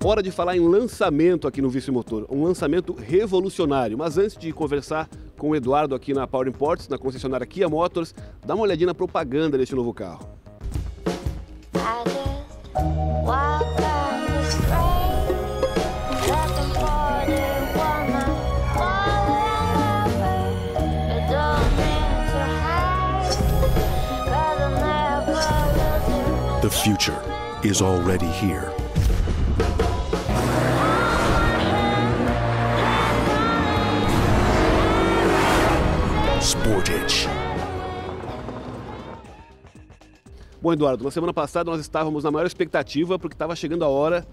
Hora de falar em lançamento aqui no Vício Motor, um lançamento revolucionário. Mas antes de conversar com o Eduardo aqui na Power Imports, na concessionária Kia Motors, dá uma olhadinha na propaganda deste novo carro. The future is already here. Sportage. Bom, Eduardo, na semana passada nós estávamos na maior expectativa porque estava chegando a hora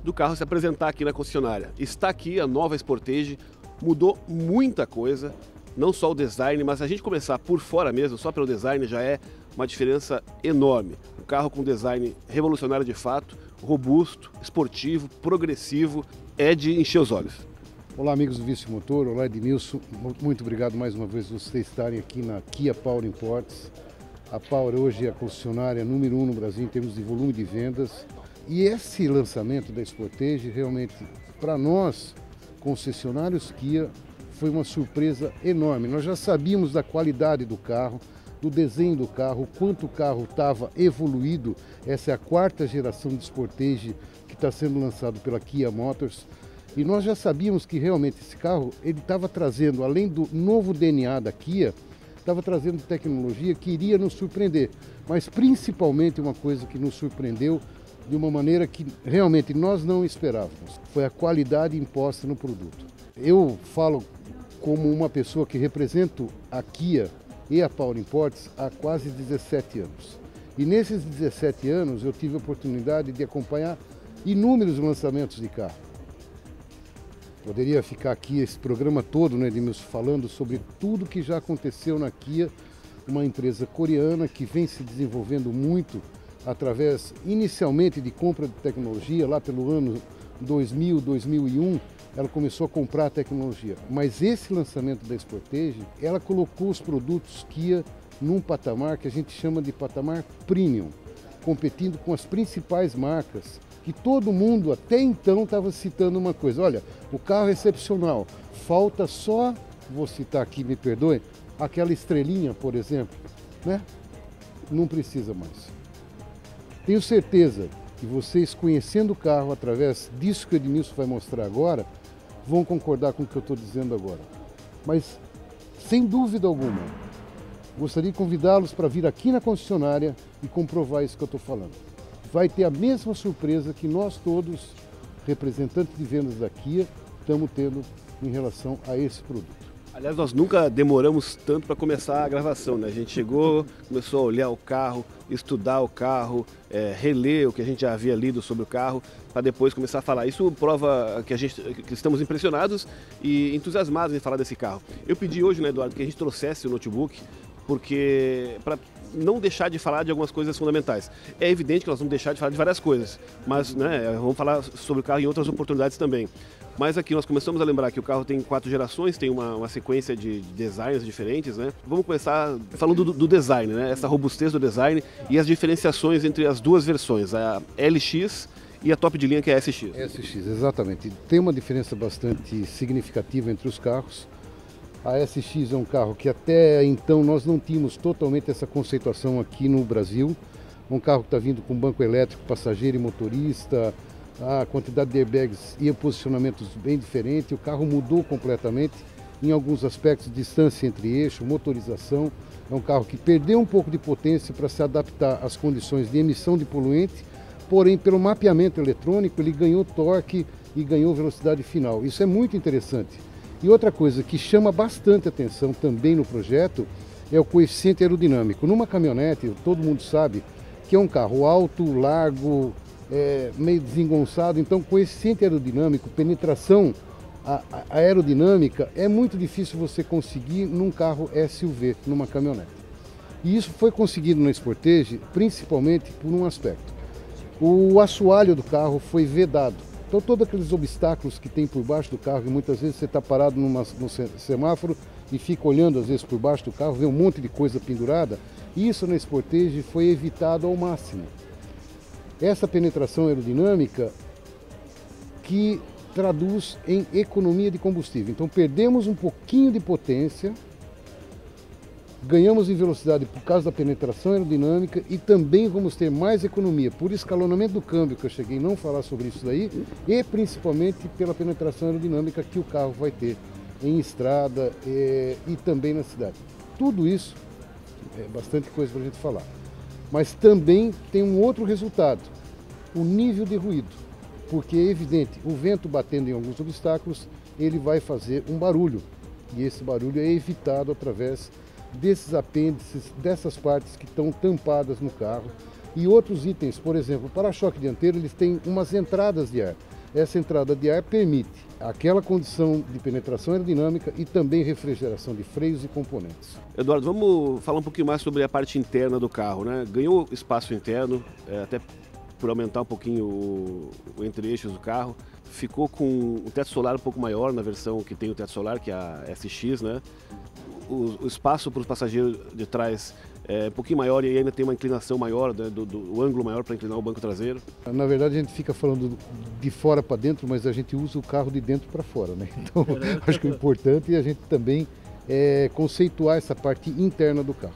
do carro se apresentar aqui na concessionária. Está aqui a nova Sportage, mudou muita coisa, não só o design, mas a gente começar por fora mesmo, só pelo design já é uma diferença enorme. Um carro com design revolucionário de fato, robusto, esportivo, progressivo, é de encher os olhos. Olá amigos do Vício Motor, olá Edmilson, muito obrigado mais uma vez por vocês estarem aqui na Kia Power Imports. A Power hoje é a concessionária número 1 no Brasil em termos de volume de vendas. E esse lançamento da Sportage realmente, para nós, concessionários Kia, foi uma surpresa enorme. Nós já sabíamos da qualidade do carro, do desenho do carro, o quanto o carro estava evoluído. Essa é a 4ª geração de Sportage que está sendo lançado pela Kia Motors. E nós já sabíamos que realmente esse carro ele estava trazendo, além do novo DNA da Kia, estava trazendo tecnologia que iria nos surpreender. Mas principalmente uma coisa que nos surpreendeu de uma maneira que realmente nós não esperávamos. Foi a qualidade imposta no produto. Eu falo como uma pessoa que represento a Kia e a Power Imports há quase 17 anos. E nesses 17 anos eu tive a oportunidade de acompanhar inúmeros lançamentos de carro. Poderia ficar aqui esse programa todo, né, Edmilson, falando sobre tudo que já aconteceu na Kia, uma empresa coreana que vem se desenvolvendo muito através, inicialmente, de compra de tecnologia, lá pelo ano 2000, 2001, ela começou a comprar tecnologia. Mas esse lançamento da Sportage, ela colocou os produtos Kia num patamar que a gente chama de patamar premium, competindo com as principais marcas, que todo mundo até então estava citando uma coisa. Olha, o carro é excepcional, falta só, vou citar aqui, me perdoe, aquela estrelinha, por exemplo, né? Não precisa mais. Tenho certeza que vocês, conhecendo o carro através disso que o Edmilson vai mostrar agora, vão concordar com o que eu estou dizendo agora. Mas, sem dúvida alguma, gostaria de convidá-los para vir aqui na concessionária e comprovar isso que eu estou falando. Vai ter a mesma surpresa que nós todos, representantes de vendas da Kia, estamos tendo em relação a esse produto. Aliás, nós nunca demoramos tanto para começar a gravação, né? A gente chegou, começou a olhar o carro, estudar o carro, reler o que a gente já havia lido sobre o carro, para depois começar a falar. Isso prova que estamos impressionados e entusiasmados em falar desse carro. Eu pedi hoje, né, Eduardo, que a gente trouxesse o notebook, porque para não deixar de falar de algumas coisas fundamentais. É evidente que nós vamos deixar de falar de várias coisas, mas né, vamos falar sobre o carro em outras oportunidades também. Mas aqui nós começamos a lembrar que o carro tem 4 gerações, tem uma sequência de designs diferentes, né? Vamos começar falando do design, né? Essa robustez do design e as diferenciações entre as duas versões, a LX e a top de linha que é a SX. SX, exatamente. Tem uma diferença bastante significativa entre os carros. A SX é um carro que até então nós não tínhamos totalmente essa conceituação aqui no Brasil. Um carro que está vindo com banco elétrico, passageiro e motorista, a quantidade de airbags e posicionamentos bem diferentes. O carro mudou completamente em alguns aspectos, distância entre eixo, motorização. É um carro que perdeu um pouco de potência para se adaptar às condições de emissão de poluente, porém pelo mapeamento eletrônico ele ganhou torque e ganhou velocidade final. Isso é muito interessante. E outra coisa que chama bastante atenção também no projeto é o coeficiente aerodinâmico. Numa caminhonete, todo mundo sabe que é um carro alto, largo, meio desengonçado, então coeficiente aerodinâmico, penetração aerodinâmica, é muito difícil você conseguir num carro SUV, numa caminhonete. E isso foi conseguido na Sportage principalmente por um aspecto. O assoalho do carro foi vedado. Então todos aqueles obstáculos que tem por baixo do carro, que muitas vezes você está parado no semáforo e fica olhando às vezes por baixo do carro, vê um monte de coisa pendurada, isso na Sportage foi evitado ao máximo. Essa penetração aerodinâmica que traduz em economia de combustível. Então perdemos um pouquinho de potência, ganhamos em velocidade por causa da penetração aerodinâmica e também vamos ter mais economia por escalonamento do câmbio, que eu cheguei a não falar sobre isso daí, e principalmente pela penetração aerodinâmica que o carro vai ter em estrada e também na cidade. Tudo isso é bastante coisa para a gente falar. Mas também tem um outro resultado, o nível de ruído. Porque é evidente, o vento batendo em alguns obstáculos, ele vai fazer um barulho. E esse barulho é evitado através desses apêndices, dessas partes que estão tampadas no carro. E outros itens, por exemplo, o para-choque dianteiro, eles têm umas entradas de ar. Essa entrada de ar permite aquela condição de penetração aerodinâmica e também refrigeração de freios e componentes. Eduardo, vamos falar um pouquinho mais sobre a parte interna do carro, né? Ganhou espaço interno, até por aumentar um pouquinho o entre-eixos do carro. Ficou com um teto solar um pouco maior na versão que tem o teto solar, que é a SX, né? O espaço para os passageiros de trás é um pouquinho maior e ainda tem uma inclinação maior, né, do ângulo maior para inclinar o banco traseiro. Na verdade, a gente fica falando de fora para dentro, mas a gente usa o carro de dentro para fora, né? Então, acho que o importante é a gente também conceituar essa parte interna do carro.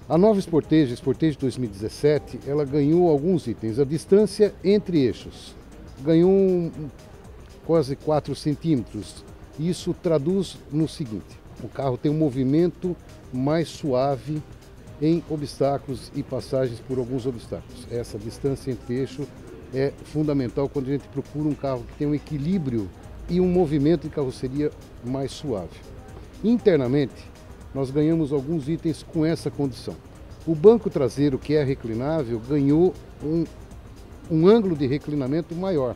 A nova Sportage 2017, ela ganhou alguns itens. A distância entre eixos ganhou quase 4 centímetros. Isso traduz no seguinte: o carro tem um movimento mais suave em obstáculos e passagens por alguns obstáculos. Essa distância entre eixos é fundamental quando a gente procura um carro que tem um equilíbrio e um movimento de carroceria mais suave. Internamente, nós ganhamos alguns itens com essa condição. O banco traseiro, que é reclinável, ganhou um ângulo de reclinamento maior,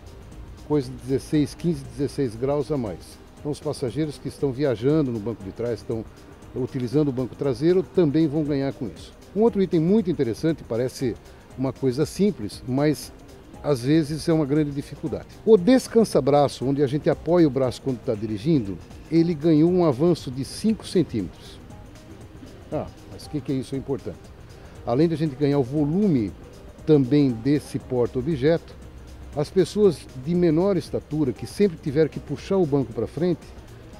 coisa de 16, 15, 16 graus a mais. Então os passageiros que estão viajando no banco de trás, estão utilizando o banco traseiro, também vão ganhar com isso. Um outro item muito interessante, parece uma coisa simples, mas às vezes é uma grande dificuldade. O descansa-braço, onde a gente apoia o braço quando está dirigindo, ele ganhou um avanço de 5 centímetros. Mas o que é isso? É importante. Além de a gente ganhar o volume também desse porta-objeto, as pessoas de menor estatura, que sempre tiveram que puxar o banco para frente,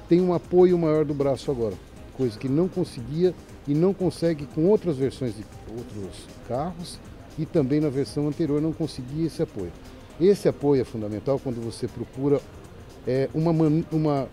têm um apoio maior do braço agora, coisa que não conseguia e não consegue com outras versões de outros carros, e também na versão anterior não conseguia esse apoio. Esse apoio é fundamental quando você procura uma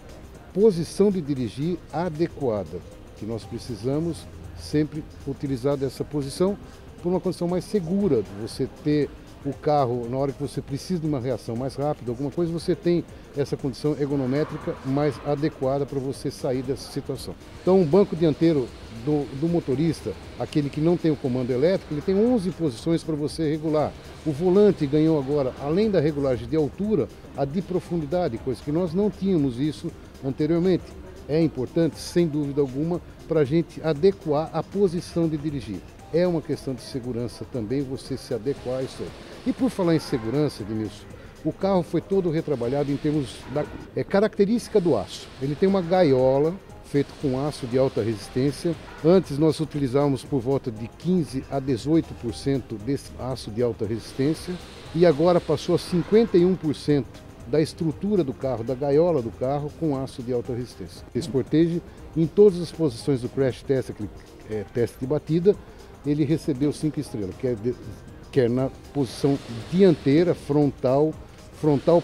posição de dirigir adequada, que nós precisamos sempre utilizar dessa posição por uma condição mais segura, de você ter o carro, na hora que você precisa de uma reação mais rápida, alguma coisa, você tem essa condição ergonométrica mais adequada para você sair dessa situação. Então, o banco dianteiro do motorista, aquele que não tem o comando elétrico, ele tem 11 posições para você regular. O volante ganhou agora, além da regulagem de altura, a de profundidade, coisa que nós não tínhamos isso anteriormente. É importante, sem dúvida alguma, para a gente adequar a posição de dirigir. É uma questão de segurança também você se adequar a isso aí. E por falar em segurança, Edmilson, o carro foi todo retrabalhado em termos da característica do aço. Ele tem uma gaiola feita com aço de alta resistência. Antes nós utilizávamos por volta de 15 a 18% desse aço de alta resistência e agora passou a 51% da estrutura do carro, da gaiola do carro, com aço de alta resistência. Esse Sportage, em todas as posições do crash test, aquele teste de batida, ele recebeu 5 estrelas, quer na posição dianteira, frontal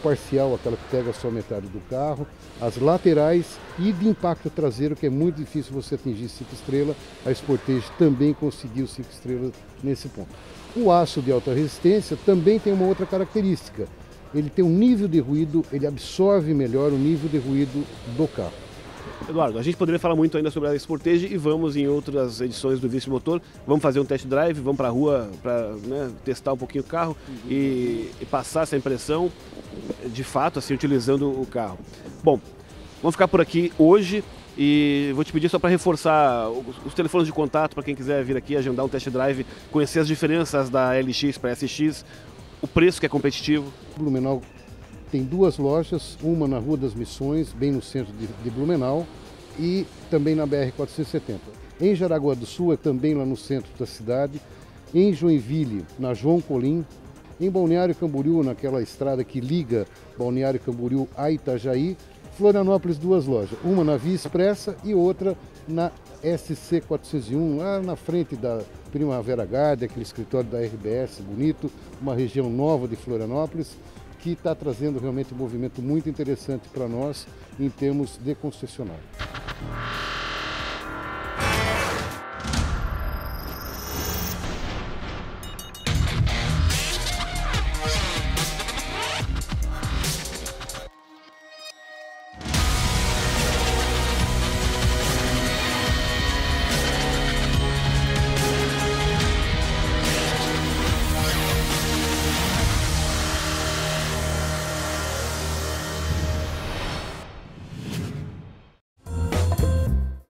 parcial, aquela que pega só metade do carro, as laterais e de impacto traseiro, que é muito difícil você atingir 5 estrelas, a Sportage também conseguiu 5 estrelas nesse ponto. O aço de alta resistência também tem uma outra característica, ele tem um nível de ruído, ele absorve melhor o nível de ruído do carro. Eduardo, a gente poderia falar muito ainda sobre a Sportage e vamos em outras edições do Vice Motor, vamos fazer um test drive, vamos para a rua para testar um pouquinho o carro e passar essa impressão de fato, assim, utilizando o carro. Bom, vamos ficar por aqui hoje e vou te pedir só para reforçar os telefones de contato para quem quiser vir aqui, agendar um test drive, conhecer as diferenças da LX para SX, o preço que é competitivo. Blumenau tem 2 lojas, uma na Rua das Missões, bem no centro de Blumenau, e também na BR-470. Em Jaraguá do Sul, é também lá no centro da cidade. Em Joinville, na João Colim, Em Balneário Camboriú, naquela estrada que liga Balneário Camboriú a Itajaí, Florianópolis 2 lojas, uma na Via Expressa e outra na SC 401, lá na frente da Primavera Garden, aquele escritório da RBS bonito, uma região nova de Florianópolis, que está trazendo realmente um movimento muito interessante para nós em termos de concessionário.